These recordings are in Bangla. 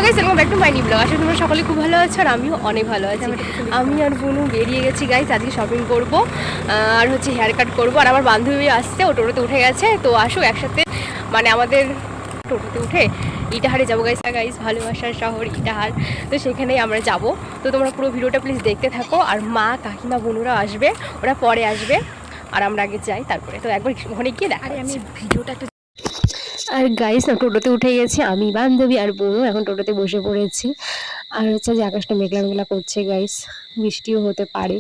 Guys, welcome back to my new blog. আসলে তোমরা সকলে খুব ভালো আছো আর আমিও অনেক ভালো আছি। আমি আর বুনু বেরিয়ে গেছি গাইস, আজকে শপিং করব আর হচ্ছে হেয়ার কাট করবো। আর আমার বান্ধবী আসছে, ও টোটোতে উঠে গেছে, তো আসুক একসাথে, মানে আমাদের টোটোতে উঠে ইটাহারে যাবো গাইস। গাইস ভালোবাসার শহর ইটাহার, তো সেখানেই আমরা যাব। তো তোমরা পুরো ভিডিওটা প্লিজ দেখতে থাকো। আর মা কাকিমা বোনুরা আসবে, ওরা পরে আসবে, আর আমরা আগে যাই তারপরে। তো একবার ওখানে গিয়ে দেখা। আমি ভিডিওটা একটু। আর গাইস না, টোটোতে উঠে গেছি আমি, বান্ধবী আর বোনও এখন টোটোতে বসে পড়েছি। আর হচ্ছে যে আকাশটা মেঘলা মেঘলা করছে গাইস, বৃষ্টিও হতে পারে।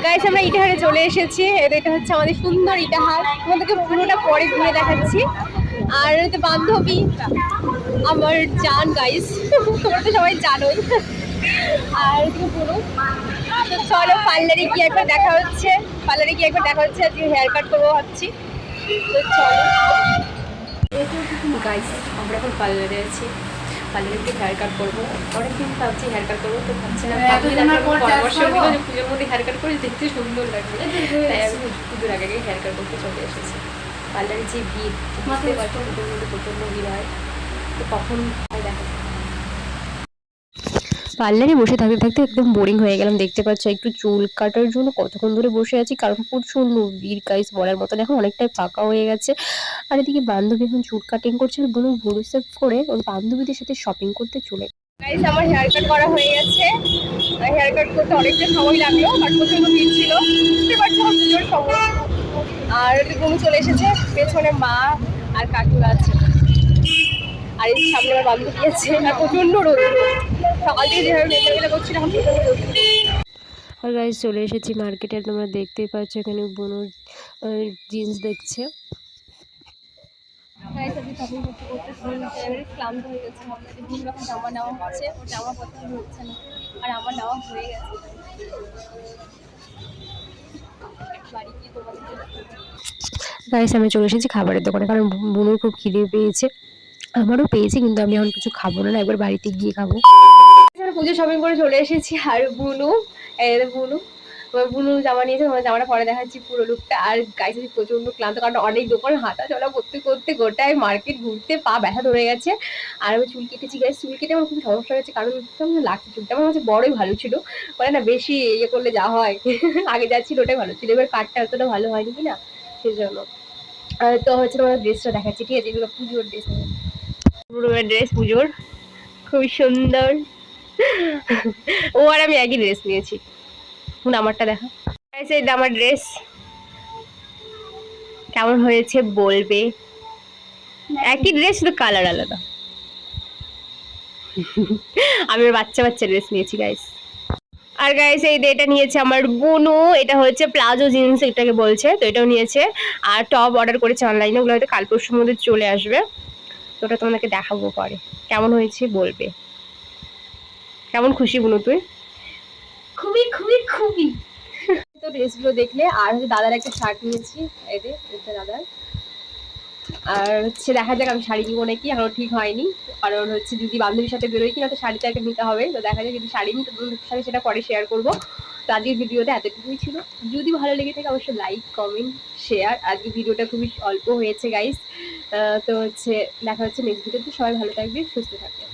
গাইস আমরা ইটাহারে চলে এসেছি। এটা হচ্ছে আমাদের সুন্দর ইটাহার, তোমাদেরকে পুরোটা পরে ঘুরে দেখাচ্ছি। আর হচ্ছে বান্ধবী আমার জান গাইস, তোমরা তো সবাই জানোই। আর তুমি পুরো চলো পার্লারে গিয়ে একবার দেখা হচ্ছে, পার্লারে গিয়ে একবার দেখা হচ্ছে। আজকে হেয়ার কাট করবো ভাবছি, তো চলো গাইস। আমরা এখন পার্লারে আছি, পার্লারে গিয়ে হেয়ার কাট করবো। অনেকদিন ভাবছি হেয়ার কাট করবো, তো ভাবছি না পরামর্শ দিল যে পুজোর মধ্যে হেয়ার কাট করে দেখতে সুন্দর লাগবে, তাই আমি পুজোর আগে হেয়ার কাট করতে চলে এসেছি। পার্লারে যে ভিড়, বুঝতে পারছো পুজোর মধ্যে প্রচণ্ড ভিড় হয়, তো কখন দেখা। পার্লারে বসে থাকতে থাকতে একদম বোরিং হয়ে গেলাম, দেখতে পাচ্ছ। একটু চুল কাটার জন্য কতক্ষণ ধরে বসে আছি, কারণ প্রচণ্ড ভিড় গাইস বলার মতন। এখন অনেকটাই ফাঁকা হয়ে গেছে। আর এদিকে বান্ধবী এখন চুল কাটিং করছে, আর বোন ভুরু সেভ করে ওর বান্ধবীদের সাথে শপিং করতে চলে। গাইস আমার হেয়ার কাট করা হয়ে গেছে। হেয়ার কাট করতে অনেকটা সময় লাগলো, কারণ প্রচণ্ড ভিড় ছিল, বুঝতে পারছো পুজোর সময়। আর বোন চলে এসেছে, পেছনে মা আর কাকুরা আছে, আর এই সামনে আমার বান্ধবী আছে। আর প্রচণ্ড রোদ, সকাল থেকে যেভাবে মেঘলা করছিল এখন প্রচণ্ড রোদ। আর গাইস চলে এসেছি মার্কেটে, তোমরা দেখতেই পাচ্ছ এখানে বোনু জিন্স দেখছে। ক্লান্ত হয়ে গেছে, জামা নেওয়া হচ্ছে, ওর জামা পছন্দ হচ্ছে না, আর আমার নেওয়া হয়ে গেছে। গাইস আমি চলে এসেছি খাবারের দোকানে, কারণ বুনুর খুব খিদে পেয়েছে, আমারও পেয়েছে, কিন্তু আমি এখন কিছু খাবো না, একবার বাড়িতে গিয়ে খাবো। পুজো শপিং করে চলে এসেছি। আর বুনু, বুনু বুনু জামা নিয়েছে, তোমার জামাটা পরে দেখাচ্ছি পুরো লুকটা। আর গাইছে প্রচন্ড ক্লান্ত, কারণ অনেক দোকান হাঁটা চলা করতে করতে গোটায় মার্কেট ঘুরতে পা ব্যথা ধরে গেছে। আর আমি চুল কেটেছি গাইস, চুল কেটে আমার খুব সমস্যা হয়েছে, কারণ কেমন লাগছে চুলটা। আমার কাছে বড়ই ভালো ছিল, বলে না বেশি ইয়ে করলে যা হয়। আগে যা ছিল ওটাই ভালো ছিল, এবার কাটটা এতটা ভালো হয়নি কিনা সেই জন্য। তো হচ্ছে তোমার ড্রেসটা দেখাচ্ছি, ঠিক আছে? এগুলো পুজোর ড্রেস, পুরো ড্রেস পুজোর, খুবই সুন্দর। ও আর আমি একই ড্রেস নিয়েছি। আমারটা দেখা, এটা আমার ড্রেস, কেমন হয়েছে বলবে। একই ড্রেস, শুধু কালার আলাদা। আমি বাচ্চা বাচ্চা ড্রেস নিয়েছি গাইস। আর গাইস এই এটা নিয়েছে আমার বুনু, এটা হচ্ছে প্লাজো জিন্স এটাকে বলছে, তো এটাও নিয়েছে। আর টপ অর্ডার করেছে অনলাইনে, ওগুলো হয়তো কাল পরশুর মধ্যে চলে আসবে, তো ওটা তোমাদেরকে দেখাবো পরে কেমন হয়েছে বলবে। কেমন খুশি বুনু তুই? খুবই খুবই খুবই। তো ড্রেসগুলো দেখলে। আর হচ্ছে দাদার একটা শার্ট নিয়েছি, এই যে এটা দাদার। আর হচ্ছে দেখা যাক আমি শাড়ি নিবো নাকি, এখনো ঠিক হয়নি, কারণ হচ্ছে যদি বান্ধবীর সাথে বেরোই কিনা, তো শাড়িটা একটা নিতে হবে। তো দেখা যাক, যদি শাড়ি নিই তো তোমাদের সাথে সেটা পরে শেয়ার করবো। তো আজকের ভিডিওটা এতটুকুই ছিল, যদি ভালো লেগে থাকে অবশ্যই লাইক কমেন্ট শেয়ার। আজকে ভিডিওটা খুবই অল্প হয়েছে গাইস। তো হচ্ছে দেখা হচ্ছে নেক্সট ভিডিওতে, সবাই ভালো থাকবে, সুস্থ থাকবে।